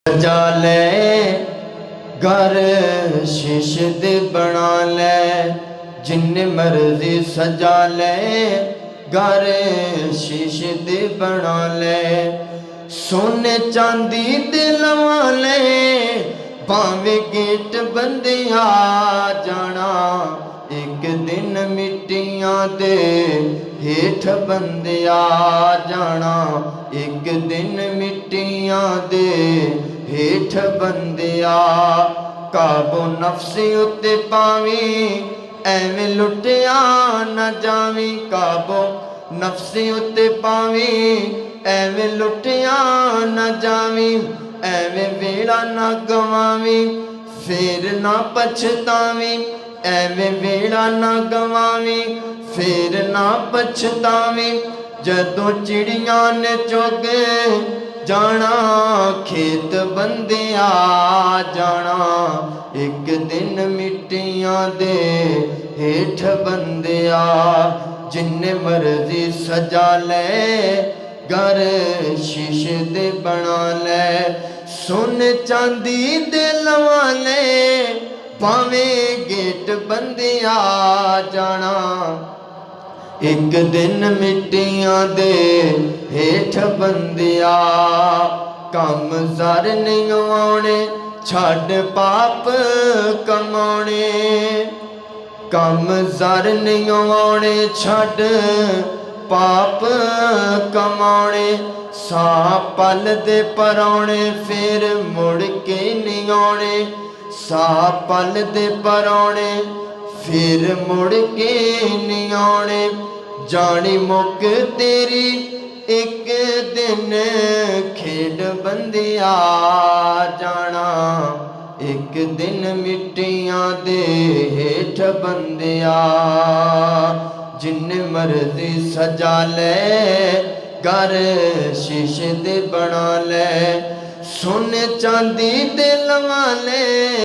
सजा ले घर शीश दे बना ले, जिन्ने मर्जी सजा ले घर शीश दे बना ले। सोने चांदी दे लवा ले, भावे गेट बंदिया जाना, एक दिन मिट्टियां दे हेठ बंदिया जाना, एक दिन मिट्टियां दे हेठ बंदिया। काबू नफ्सी उत्ते पावी एवें लुटिया न जावी, काबू नफ्सी उत्ते पावी एवें लुटिया न जावी, एवें वेला न गवावी फिर ना पछतावी, एवें वेला न गवावी फिर ना पछतावी। जदों चिड़ियां ने चुग जाना, खेत बंदिया जाना, एक दिन मिट्टियां दे हेठ बंदिया। जिन्ने मर्जी सजा ले घर शीशे दे बना ले, सोने चांदी दे लवा ले, भावे गेट बंदिया जाना, एक दिन मिट्टियां दे हेठ बंदिया। कम ज़र नहीं आने छड़ पाप कमाने, कम ज़र नहीं आने छड़ पाप कमाने। साह पल दे परौने फिर मुड़ के नहीं आने, साह पल दे परौने फिर मुड़ के नहीं आने। जानी मुक तेरी एक दिन खेड बंदिया जाना, एक दिन मिट्टियां दे हेठ बंदिया। जिन्ने मर्जी सजा ले घर शीशे दे बना ले, सोने चांदी दे लवा ले।